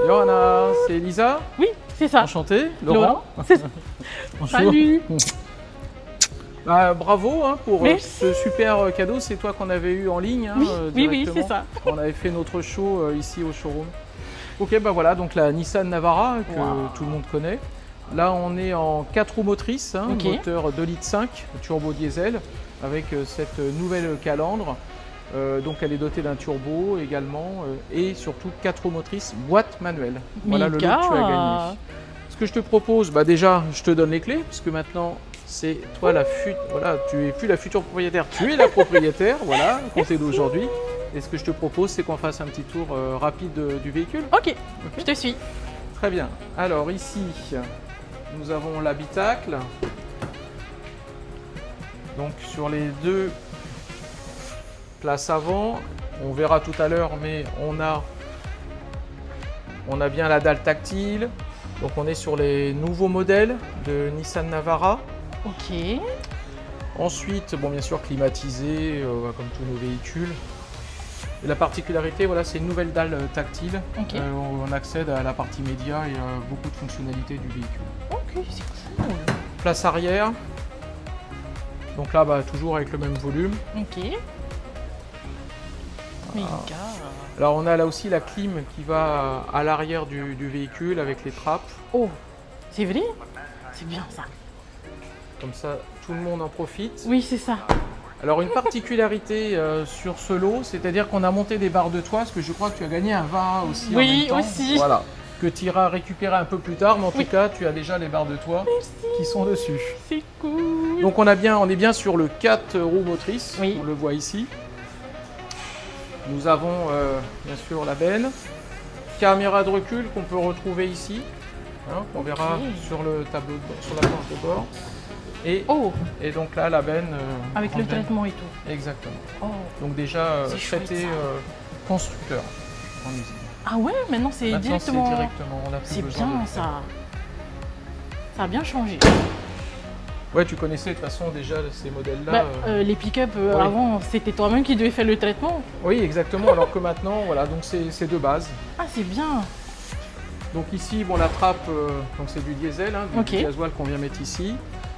Johanna, c'est Elisa. Oui, c'est ça. Enchanté, Laurent. C'est ça. Bonjour. Salut. Bravo hein, pour Merci. ce super cadeau, c'est toi qu'on avait eu en ligne. Hein, Oui, c'est ça. On avait fait notre show ici au showroom. Ok, bah voilà, donc la Nissan Navara que tout le monde connaît. Là, on est en 4 roues motrices, hein, moteur 2,5 litres, turbo diesel, avec cette nouvelle calandre. Donc elle est dotée d'un turbo également et surtout 4 roues motrices, boîte manuelle. Voilà le look que tu as gagné. Ce que je te propose, bah déjà, je te donne les clés, parce que maintenant, c'est toi voilà, tu es plus la future propriétaire, tu es la propriétaire, voilà, comptez d'aujourd'hui. Et ce que je te propose, c'est qu'on fasse un petit tour rapide du véhicule. Ok, je te suis. Très bien. Alors ici, nous avons l'habitacle. Donc sur les deux places avant, on verra tout à l'heure, mais on a bien la dalle tactile. Donc on est sur les nouveaux modèles de Nissan Navara. Ok. Ensuite, bon bien sûr climatisé, comme tous nos véhicules. Et la particularité, voilà, c'est une nouvelle dalle tactile. Okay. On accède à la partie média et beaucoup de fonctionnalités du véhicule. Ok, c'est cool. Place arrière. Donc là, bah, toujours avec le même volume. Ok. Voilà. Alors on a là aussi la clim qui va à l'arrière du véhicule avec les trappes. Oh, c'est vrai? C'est bien ça. Comme ça, tout le monde en profite. Oui, c'est ça. Alors une particularité sur ce lot, c'est-à-dire qu'on a monté des barres de toit, parce que je crois que tu as gagné un Vara aussi. Oui, en même temps. aussi. Voilà, que tu iras récupérer un peu plus tard, mais en tout cas, tu as déjà les barres de toit qui sont dessus. C'est cool. Donc on est bien sur le 4 roues motrices, on le voit ici. Nous avons bien sûr la benne, caméra de recul qu'on peut retrouver ici, hein, qu'on verra sur le tableau, sur la planche de bord. Et donc là, la benne. Avec le traitement et tout. Exactement. Oh. Donc déjà traité constructeur en usine. Ah ouais, maintenant c'est directement. C'est bien ça. Ça a bien changé. Ouais, tu connaissais de toute façon déjà ces modèles-là. Les pick-up avant, c'était toi-même qui devais faire le traitement. Oui, exactement. Alors que maintenant, voilà, donc c'est de base. Ah, c'est bien. Donc ici, bon, la trappe, donc c'est du diesel, hein, du gasoil qu'on vient mettre ici.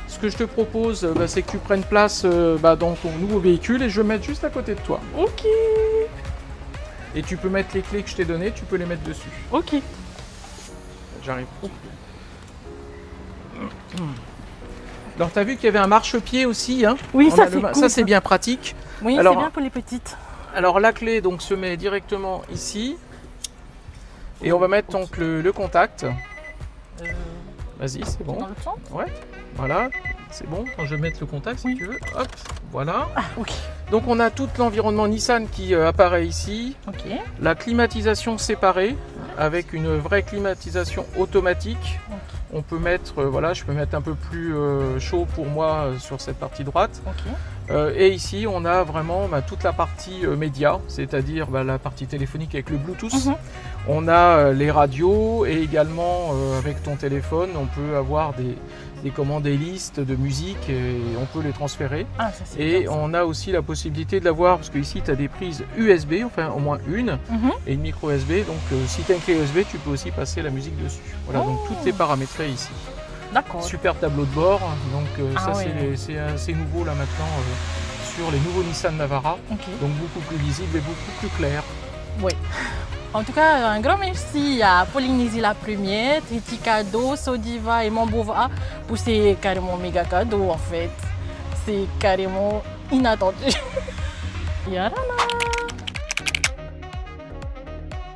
Ce que je te propose, c'est que tu prennes place dans ton nouveau véhicule et je vais mettre juste à côté de toi. Ok. Et tu peux mettre les clés que je t'ai données, tu peux les mettre dessus. Ok. J'arrive. Alors, tu as vu qu'il y avait un marchepied aussi, hein? Oui, ça c'est cool. Ça, c'est bien pratique. Oui, c'est bien pour les petites. Alors, la clé donc, se met directement ici. Et on va mettre donc le contact. Vas-y, c'est bon. Dans le centre ? Ouais, voilà, c'est bon. Quand je vais mettre le contact, si tu veux. Hop, voilà. Ah, ok. Donc, on a tout l'environnement Nissan qui apparaît ici. Ok. La climatisation séparée avec une vraie climatisation automatique. Okay. On peut mettre, voilà, je peux mettre un peu plus chaud pour moi sur cette partie droite. Okay. Et ici, on a vraiment toute la partie média, c'est-à-dire la partie téléphonique avec le Bluetooth. On a les radios et également avec ton téléphone, on peut avoir des listes de musique et on peut les transférer. Ah, ça, c'est et bien, ça. on a aussi la possibilité de l'avoir, parce que ici tu as des prises USB, enfin au moins une, et une micro USB. Donc si tu as une clé USB, tu peux aussi passer la musique dessus. Voilà, donc tout est paramétré ici. D'accord. Super tableau de bord, donc c'est assez nouveau là maintenant sur les nouveaux Nissan Navara. Donc beaucoup plus lisible et beaucoup plus clair. Oui. En tout cas, un grand merci à Polynésie la Première, Triti Cadeau, Sodiva et Mambova pour ces carrément méga cadeaux en fait. C'est carrément inattendu. Yarana.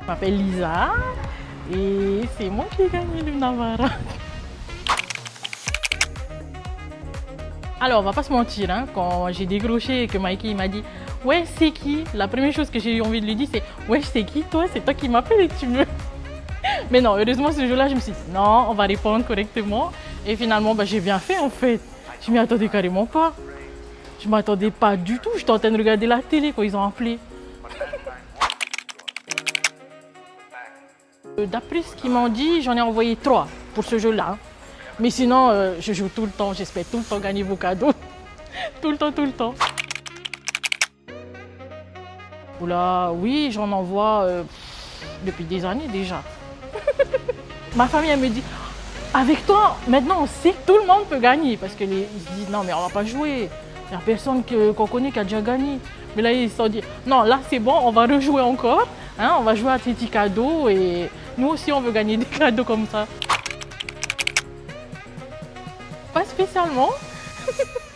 Je m'appelle Lisa et c'est moi qui ai gagné le Navara. Alors, on va pas se mentir, hein, quand j'ai décroché et que Mikey m'a dit « Ouais, c'est qui ?» La première chose que j'ai eu envie de lui dire, c'est « Ouais, c'est qui toi? C'est toi qui m'appelles et que tu me... » Mais non, heureusement, ce jour-là, je me suis dit « Non, on va répondre correctement. » Et finalement, j'ai bien fait en fait. Je m'y attendais carrément pas. Je m'attendais pas du tout. J'étais en train de regarder la télé quand ils ont appelé. D'après ce qu'ils m'ont dit, j'en ai envoyé 3 pour ce jeu-là. Mais sinon, je joue tout le temps, j'espère tout le temps gagner vos cadeaux. Tout le temps. Oula, oui, j'en envoie depuis des années déjà. ma famille, elle me dit, avec toi, maintenant, on sait que tout le monde peut gagner. Parce qu'ils se disent, non, mais on va pas jouer. Il n'y a personne qu'on connaît qui a déjà gagné. Mais là, ils se sont dit, non, là, c'est bon, on va rejouer encore. Hein, on va jouer à Titi Cadeau et nous aussi, on veut gagner des cadeaux comme ça. Pas spécialement.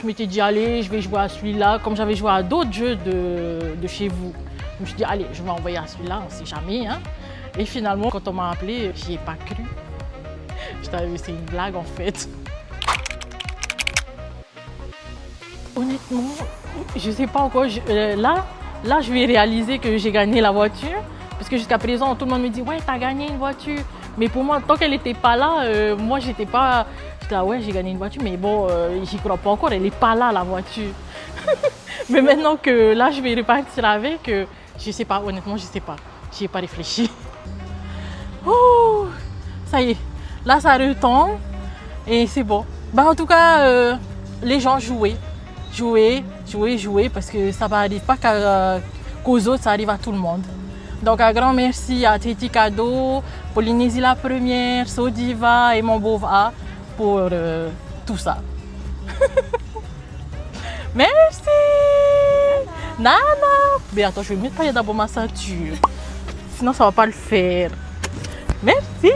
Je m'étais dit, allez, je vais jouer à celui-là, comme j'avais joué à d'autres jeux de chez vous. Je me suis dit, allez, je vais envoyer à celui-là, on ne sait jamais. Hein. Et finalement, quand on m'a appelé, j'y ai pas cru. C'est une blague en fait. Honnêtement, je sais pas encore. Là, je vais réaliser que j'ai gagné la voiture. Parce que jusqu'à présent, tout le monde me dit, ouais, t'as gagné une voiture. Mais pour moi, tant qu'elle n'était pas là, moi, j'étais là, ouais, j'ai gagné une voiture. Mais bon, j'y crois pas encore, elle n'est pas là, la voiture. Mais maintenant que là, je vais repartir avec, je sais pas, honnêtement, je sais pas. J'y ai pas réfléchi. Oh, ça y est, là, ça retombe et c'est bon. Bah, en tout cas, les gens jouaient, parce que ça n'arrive pas qu'aux autres, ça arrive à tout le monde. Donc, un grand merci à Titi Cadeau, Polynésie la Première, Sodiva et mon Bova pour tout ça. Merci! Nana! Mais attends, je vais mettre pas d'abord ma ceinture. Sinon, ça va pas le faire. Merci!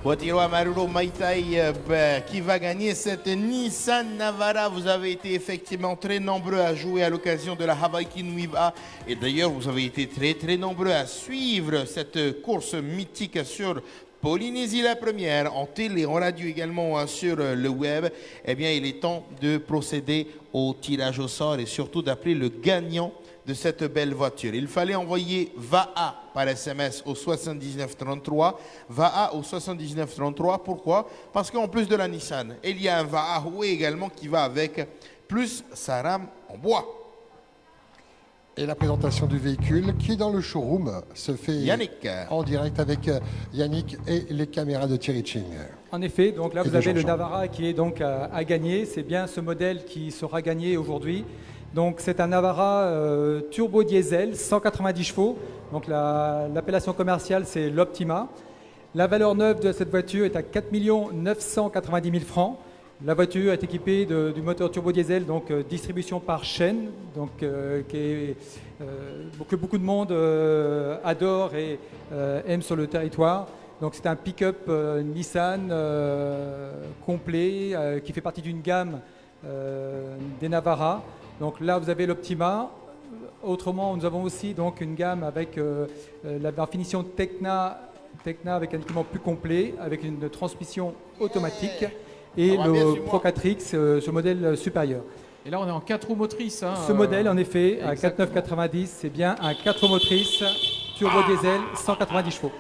Watirua Maruro Maitai, qui va gagner cette Nissan Navara. Vous avez été effectivement très nombreux à jouer à l'occasion de la Hawaii Kinuiva. Et d'ailleurs, vous avez été très nombreux à suivre cette course mythique sur Polynésie la Première, en télé, en radio également sur le web. Eh bien, il est temps de procéder au tirage au sort et surtout d'appeler le gagnant de cette belle voiture. Il fallait envoyer VAA par SMS au 7933. VAA au 7933. Pourquoi? Parce qu'en plus de la Nissan, il y a un VAA Huawei également qui va avec, plus sa rame en bois. Et la présentation du véhicule qui est dans le showroom se fait Yannick. En direct avec Yannick et les caméras de Thierry Ching. En effet, donc là vous avez le Navara qui est donc à gagner. C'est bien ce modèle qui sera gagné aujourd'hui. Donc c'est un Navara turbo diesel, 190 chevaux. Donc l'appellation commerciale c'est l'Optima. La valeur neuve de cette voiture est à 4 990 000 francs. La voiture est équipée du moteur turbo diesel, donc distribution par chaîne, donc, que beaucoup de monde adore et aime sur le territoire. Donc c'est un pick-up Nissan complet qui fait partie d'une gamme des Navara. Donc là vous avez l'Optima. Autrement, nous avons aussi donc une gamme avec la finition Tecna avec un équipement plus complet, avec une transmission automatique. Et le Procatrix, ce modèle supérieur. Et là, on est en 4 roues motrices. Hein, ce modèle, en effet, à 4,990, c'est bien un 4 roues motrices, turbo diesel, 190 chevaux.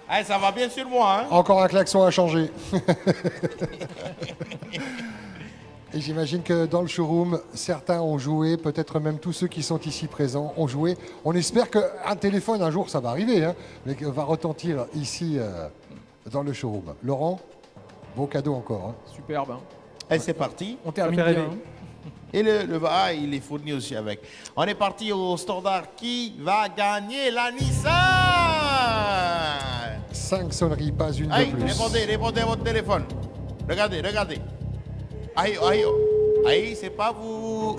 Ah, ça va bien sur moi. Hein? Encore un klaxon à changer. Et j'imagine que dans le showroom, certains ont joué, peut-être même tous ceux qui sont ici présents ont joué. On espère qu'un téléphone, un jour, ça va arriver, hein, mais va retentir ici dans le showroom. Laurent? Beau cadeau encore. Hein. Superbe. Hein. Et c'est parti. On termine bien. Et le VA, il est fourni aussi avec. On est parti au standard. Qui va gagner la Nissan? 5 sonneries, pas une Aïe, de plus. répondez à votre téléphone. Regardez. Aïe, c'est pas vous.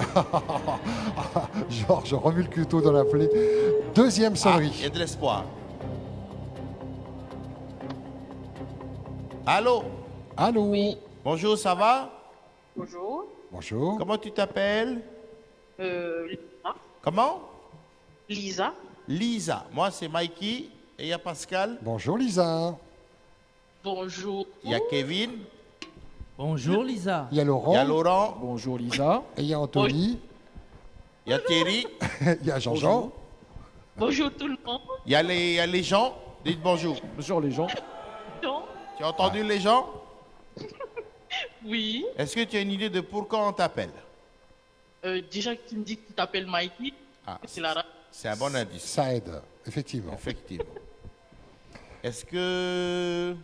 Georges remue le couteau dans la plaie. Deuxième sonnerie. Il y a de l'espoir. Allô? Allô? Oui. Bonjour, ça va? Bonjour. Bonjour. Comment tu t'appelles? Lisa. Comment? Lisa. Lisa. Moi, c'est Mikey. Et il y a Pascal. Bonjour Lisa. Bonjour. Il y a Kevin. Bonjour Lisa. Il y a Laurent. Il y a Laurent. Bonjour Lisa. Et il y a Anthony. Il y a Thierry. Il y a Jean-Jean. Bonjour tout le monde. Il y a les gens. Dites bonjour. Bonjour les gens. Tu as entendu les gens? Oui. Est-ce que tu as une idée de pourquoi on t'appelle? Déjà que tu me dis que tu t'appelles Mikey, c'est la radio. C'est un bon indice. Ça aide, effectivement. Effectivement. Est-ce que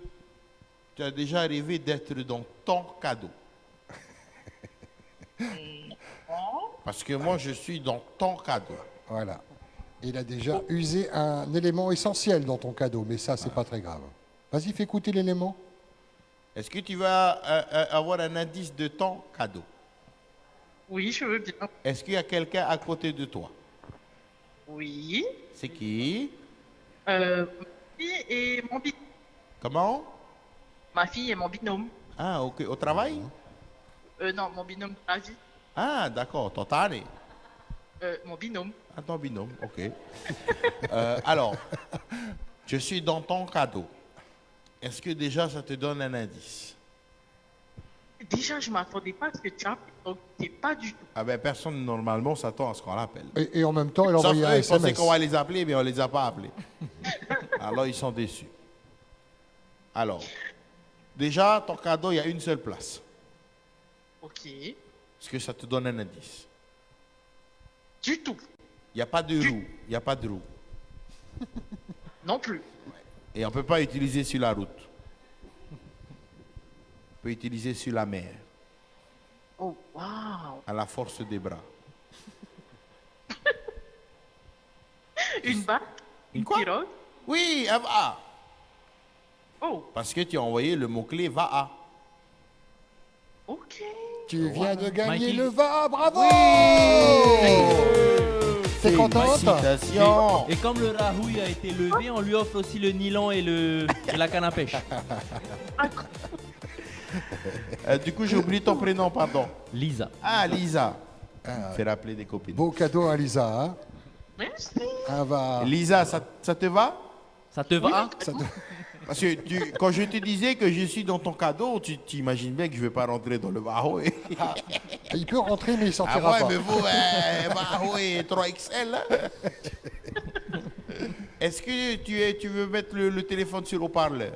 tu as déjà rêvé d'être dans ton cadeau? Parce que moi, je suis dans ton cadeau. Voilà. Il a déjà usé un élément essentiel dans ton cadeau, mais ça, c'est pas très grave. Vas-y, fais écouter l'élément. Est-ce que tu vas avoir un indice de ton cadeau? Oui, je veux bien. Est-ce qu'il y a quelqu'un à côté de toi? Oui. C'est qui? Ma fille et mon binôme. Comment? Ma fille et mon binôme. Ah, ok. Au travail? Non, mon binôme de la vie. Ah, d'accord. Ton tani. Mon binôme. Ah, ton binôme, ok. Alors, je suis dans ton cadeau. Est-ce que déjà ça te donne un indice? Déjà, je ne m'attendais pas à ce que tu appelles, donc c'est pas du tout. Ah ben personne normalement s'attend à ce qu'on l'appelle. Et en même temps, il a Sauf envoyé eux, un ils pensaient SMS. qu'on va les appeler, mais on les a pas appelés. Alors ils sont déçus. Alors, déjà, ton cadeau, il y a une seule place. Ok. Est-ce que ça te donne un indice? Du tout. Il n'y a pas de roue. Il n'y a pas de roue. Non plus. Et on ne peut pas utiliser sur la route. On peut utiliser sur la mer, Oh, waouh. à la force des bras. Une bague, une quoi? pirogue. Oui, va. Oh, Parce que tu as envoyé le mot-clé va à. ok. Tu viens de gagner Mikey. le VA, bravo! T'es contente? Félicitations. Et comme le rahouille a été levé, on lui offre aussi le nylon et la canne à pêche. Du coup, j'ai oublié ton prénom, pardon. Lisa. Ah, Lisa. Fais rappeler des copines. Beau cadeau à Lisa, hein? Merci. Un VA. Lisa, ça te va? Ça te va? Ça te- Parce que quand je te disais que je suis dans ton cadeau, tu imagines bien que je ne vais pas rentrer dans le Bahoe. Il peut rentrer, mais il Ah sortira ouais, pas. mais vous, Bahoe 3XL. Hein? Est-ce que tu veux mettre le téléphone sur haut-parleur?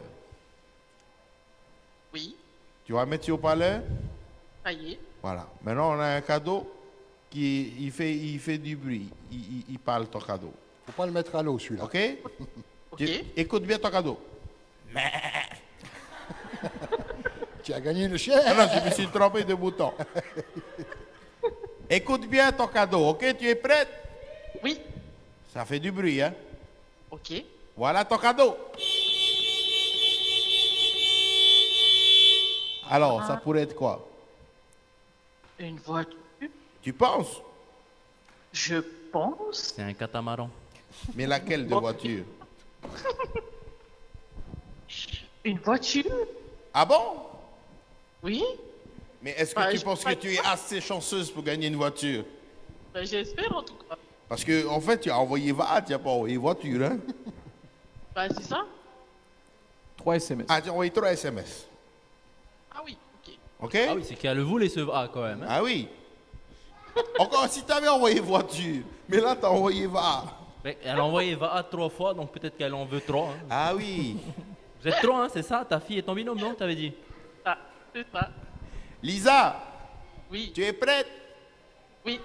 Oui, Tu vas mettre sur haut-parleur? ça y est. Voilà. Maintenant, on a un cadeau qui il fait du bruit. Il parle ton cadeau. Faut pas le mettre à l'eau, celui-là. OK? Ok. Écoute bien ton cadeau. Tu as gagné le chien. Ah non, je me suis trompé de bouton. Écoute bien ton cadeau, ok? Tu es prête? Oui, Ça fait du bruit, hein? ok. Voilà ton cadeau. Alors, ça pourrait être quoi? Une voiture, Tu penses? je pense. C'est un catamaran. Mais laquelle de voiture? Une voiture, Ah bon? oui. Mais est-ce que Bah, tu je penses que crois tu es assez chanceuse pour gagner une voiture? Ben, j'espère en tout cas. Parce que en fait, tu as envoyé va, tu n'as pas envoyé voiture, hein? Ben, c'est ça? 3 SMS. Ah, tu as envoyé 3 SMS. Ah oui, ok. Ok? Ah oui, c'est qu'il y a le voulu et ce va quand même. Hein. Ah oui. Encore si tu avais envoyé voiture, mais là, tu as envoyé va. Mais elle a envoyé va 3 fois, donc peut-être qu'elle en veut 3. Hein. Ah oui. Vous êtes 3, hein, c'est ça? Ta fille et ton binôme, non? T'avais dit? Ah, c'est ça. Lisa, Oui, tu es prête? oui.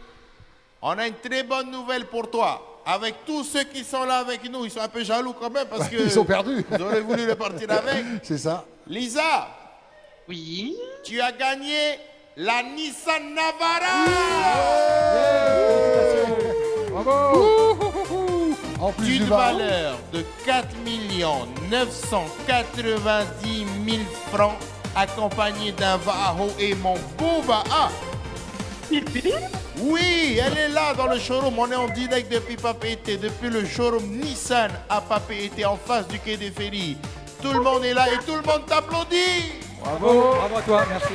On a une très bonne nouvelle pour toi. Avec tous ceux qui sont là avec nous, ils sont un peu jaloux quand même parce que Ils sont perdus. ils auraient voulu repartir avec. C'est ça. Lisa, Oui. tu as gagné la Nissan Navara. Bravo! En plus du D'une VA. valeur de 4 990 000 francs, accompagnée d'un Vaho et mon beau Vaha. Oui, elle est là dans le showroom. On est en direct depuis Papeete, depuis le showroom Nissan à Papeete, en face du quai des Ferries. Tout le monde est là et tout le monde t'applaudit. Bravo, bravo à toi, merci.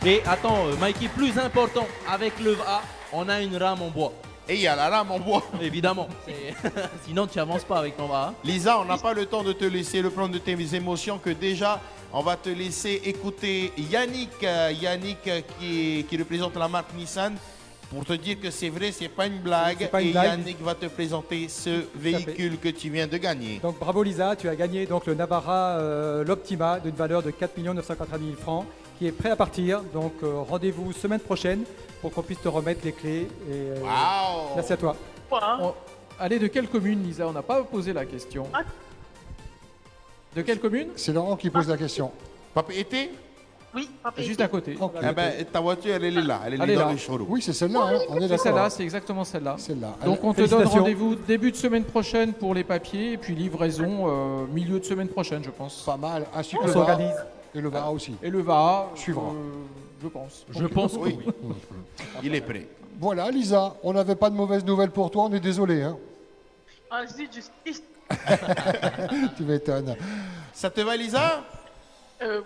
Et attends, Mikey, plus important, avec le va, on a une rame en bois. Et il y a la rame en bois. Évidemment. Sinon, tu n'avances pas avec ton va. Lisa, on n'a pas le temps de te laisser le plan de tes émotions que déjà, on va te laisser écouter Yannick, qui représente la marque Nissan, pour te dire que c'est vrai, c'est pas une blague. C'est pas une et blague. Yannick va te présenter ce véhicule que tu viens de gagner. Donc bravo Lisa, tu as gagné donc le Navara l'Optima d'une valeur de 4 980 000 francs qui est prêt à partir. Donc rendez-vous semaine prochaine pour qu'on puisse te remettre les clés. Et, Waouh! merci à toi. Allez, de quelle commune, Lisa? On n'a pas posé la question. De quelle commune? C'est Laurent qui pose la question. Papa été? Oui, papa. Juste à côté. Ok. Eh ben, ta voiture, elle est là. Elle Elle est est dans là. le showroom. Oui, c'est celle-là, hein, on est C'est d'accord. celle-là, c'est exactement celle-là. Celle-là. Donc on te donne Félicitations. rendez-vous début de semaine prochaine pour les papiers et puis livraison milieu de semaine prochaine, je pense. Pas mal, ainsi que On le VAA. s'organise. Et le VAA aussi. Et le VAA Suivra. je pense. Je pense que Oui. oui. Il est prêt. Voilà, Lisa, on n'avait pas de mauvaises nouvelles pour toi, on est désolé. Hein. Ah, c'est justice. Tu m'étonnes. Ça te va, Lisa?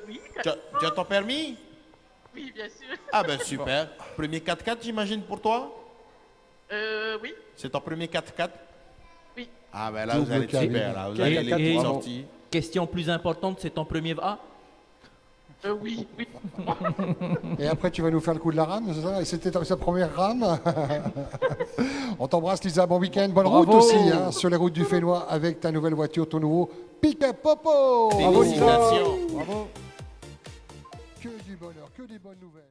Oui, Tu as ton permis? oui, bien sûr. Ah ben super. Premier 4x4, j'imagine, pour toi? Oui, C'est ton premier 4x4? oui. Ah ben là, Double vous allez être cabine. super. Là. Vous Et- allez les et- toutes sorties. Question plus importante, c'est ton premier VA? Oui, oui. Et après, tu vas nous faire le coup de la rame, c'est ça? Et c'était sa première rame. On t'embrasse, Lisa. Bon week-end, bonne Bravo. route aussi hein, sur les routes du Fénois avec ta nouvelle voiture, ton nouveau Pick-up Popo. Bravo, Lisa. Félicitations. Bravo. Que du bonheur, que des bonnes nouvelles.